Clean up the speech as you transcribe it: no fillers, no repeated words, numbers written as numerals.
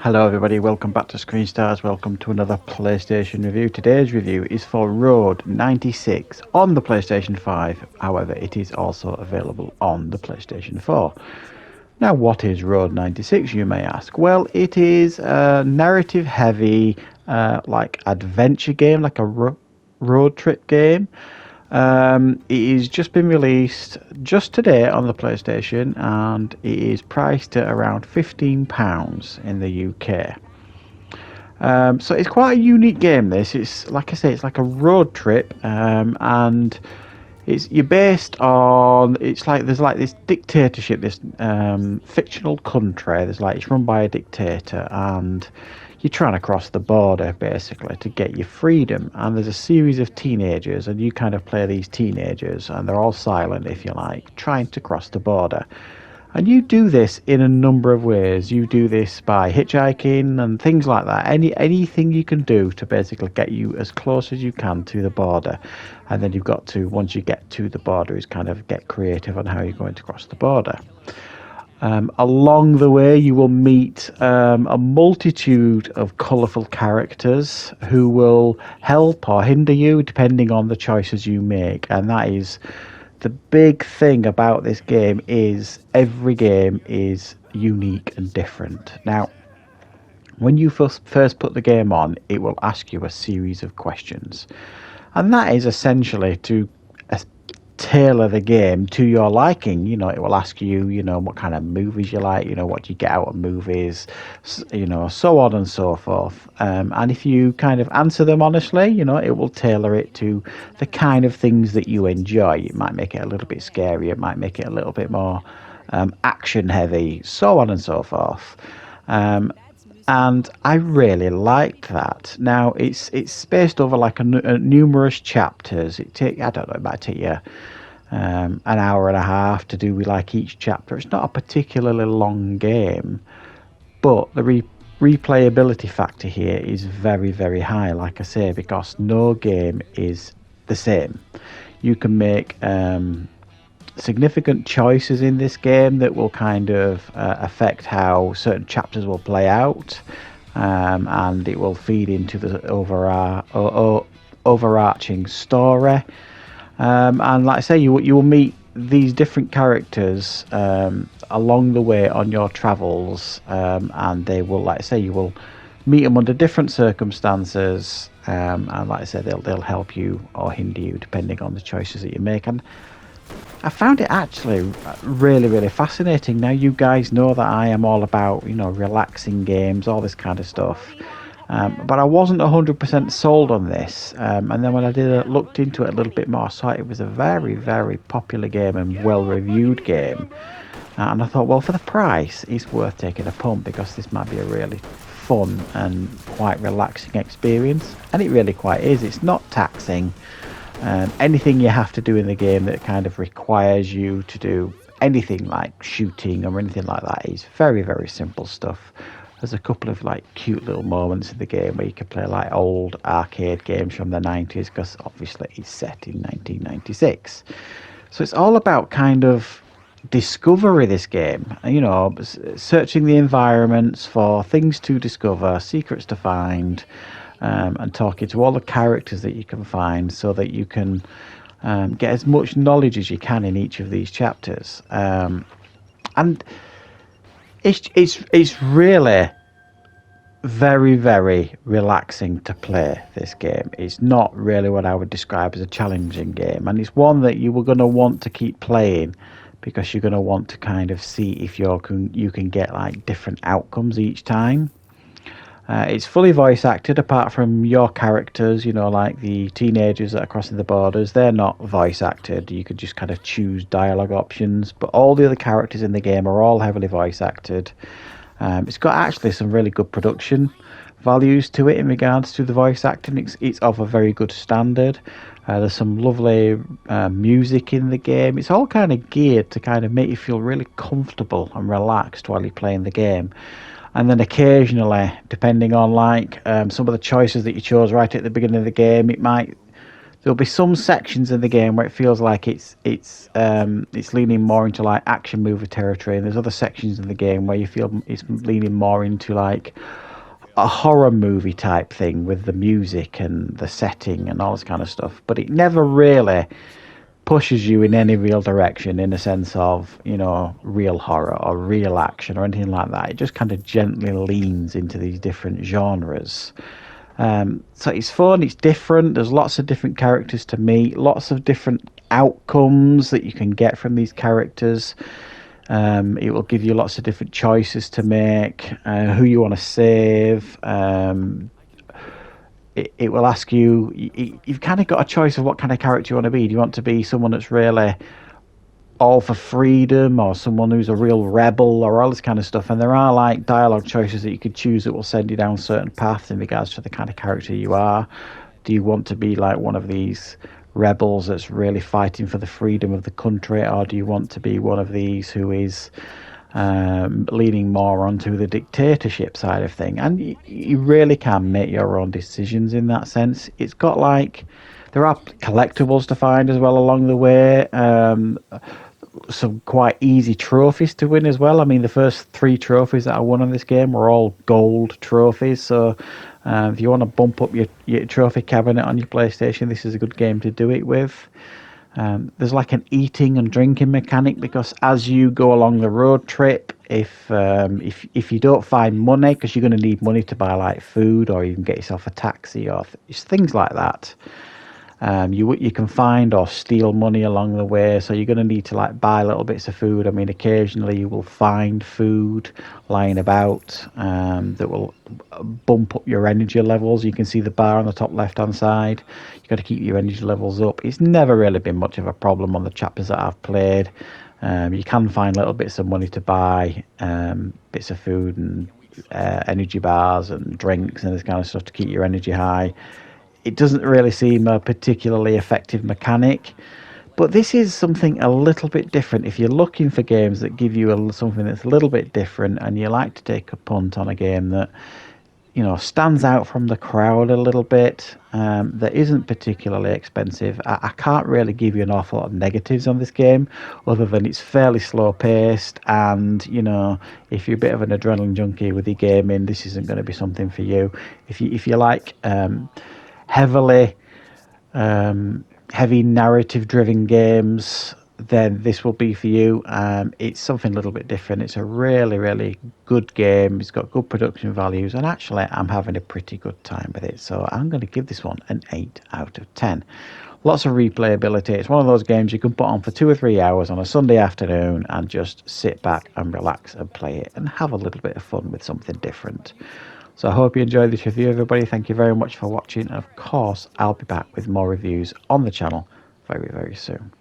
Hello everybody, welcome back to Screenstars, welcome to another PlayStation review. Today's review is for Road 96 on the PlayStation 5, however it is also available on the PlayStation 4. Now what is Road 96 you may ask? Well, it is a narrative heavy like adventure game, like a road trip game. It has just been released just today on the PlayStation and it is priced at around £15 in the UK. So it's quite a unique game. This, it's like I say, it's like a road trip, and you're based on. It's like there's like this dictatorship, this fictional country. It's run by a dictator, and you're trying to cross the border basically to get your freedom. And there's a series of teenagers, and you kind of play these teenagers, and they're all silent, if you like, trying to cross the border. And you do this in a number of ways. You do this by hitchhiking and things like that. Anything you can do to basically get you as close as you can to the border. And then you've got to, once you get to the border, is kind of get creative on how you're going to cross the border. Along the way, you will meet a multitude of colourful characters who will help or hinder you depending on the choices you make. And that is the big thing about this game, is every game is unique and different. Now, when you first put the game on, it will ask you a series of questions. And that is essentially to tailor the game to your liking. You know, it will ask you, what kind of movies you like, what you get out of movies, so on and so forth. And if you kind of answer them honestly, it will tailor it to the kind of things that you enjoy. It might make it a little bit scary, it might make it a little bit more action heavy, so on and so forth. And I really liked that. Now it's spaced over like a numerous chapters. I don't know, it might take you an hour and a half to do with like each chapter. It's not a particularly long game, but the replayability factor here is very, very high, like I say, because no game is the same. You can make significant choices in this game that will kind of affect how certain chapters will play out, and it will feed into the overarching story. And like I say, you will meet these different characters along the way on your travels, and they will, like I say, you will meet them under different circumstances, and like I said, they'll help you or hinder you depending on the choices that you make. And I found it actually really, really fascinating. Now, you guys know that I am all about, relaxing games, all this kind of stuff. But I wasn't 100% sold on this. And then when I looked into it a little bit more, I saw it was a very, very popular game and well-reviewed game. And I thought, well, for the price, it's worth taking a punt, because this might be a really fun and quite relaxing experience. And it really quite is. It's not taxing. Anything you have to do in the game that kind of requires you to do anything like shooting or anything like that is very, very simple stuff. There's a couple of like cute little moments in the game where you can play like old arcade games from the 90s, because obviously it's set in 1996. So it's all about kind of discovery, this game, searching the environments for things to discover, secrets to find, and talking to all the characters that you can find, so that you can get as much knowledge as you can in each of these chapters. And it's really very, very relaxing to play this game. It's not really what I would describe as a challenging game, and it's one that you were going to want to keep playing, because you're going to want to kind of see if you can get like different outcomes each time. It's fully voice acted, apart from your characters, like the teenagers that are crossing the borders. They're not voice acted. You could just kind of choose dialogue options, but all the other characters in the game are all heavily voice acted. It's got actually some really good production values to it in regards to the voice acting. It's of a very good standard. There's some lovely music in the game. It's all kind of geared to kind of make you feel really comfortable and relaxed while you're playing the game. And then occasionally, depending on like some of the choices that you chose right at the beginning of the game, it might there'll be some sections in the game where it feels like it's leaning more into like action movie territory, and there's other sections in the game where you feel it's leaning more into like a horror movie type thing with the music and the setting and all this kind of stuff. But it never really pushes you in any real direction in a sense of, you know, real horror or real action or anything like that. It just kind of gently leans into these different genres. So it's fun, it's different, there's lots of different characters to meet, lots of different outcomes that you can get from these characters. It will give you lots of different choices to make, who you want to save. It will ask you, you've kind of got a choice of what kind of character you want to be. Do you want to be someone that's really all for freedom, or someone who's a real rebel, or all this kind of stuff? And there are like dialogue choices that you could choose that will send you down certain paths in regards to the kind of character you are. Do you want to be like one of these rebels that's really fighting for the freedom of the country, or do you want to be one of these who is leaning more onto the dictatorship side of thing? And you really can make your own decisions in that sense. It's got like, there are collectibles to find as well along the way. Some quite easy trophies to win as well. I mean, the first 3 trophies that I won on this game were all gold trophies. So if you want to bump up your trophy cabinet on your PlayStation, this is a good game to do it with. There's like an eating and drinking mechanic, because as you go along the road trip, if you don't find money, because you're going to need money to buy like food, or you can get yourself a taxi or things like that. You can find or steal money along the way, so you're going to need to like buy little bits of food. I mean, occasionally you will find food lying about that will bump up your energy levels. You can see the bar on the top left hand side. You've got to keep your energy levels up. It's never really been much of a problem on the chapters that I've played. You can find little bits of money to buy bits of food and energy bars and drinks and this kind of stuff to keep your energy high. It doesn't really seem a particularly effective mechanic, but this is something a little bit different. If you're looking for games that give you something that's a little bit different, and you like to take a punt on a game that, you know, stands out from the crowd a little bit, that isn't particularly expensive, I can't really give you an awful lot of negatives on this game, other than it's fairly slow paced, and, you know, if you're a bit of an adrenaline junkie with your gaming, this isn't going to be something for you. If you like heavy narrative driven games, then this will be for you. It's something a little bit different. It's a really, really good game. It's got good production values, and actually I'm having a pretty good time with it, so I'm going to give this one an 8 out of 10. Lots of replayability. It's one of those games you can put on for 2 or 3 hours on a Sunday afternoon and just sit back and relax and play it and have a little bit of fun with something different. So I hope you enjoyed this review, everybody. Thank you very much for watching. And of course, I'll be back with more reviews on the channel very, very soon.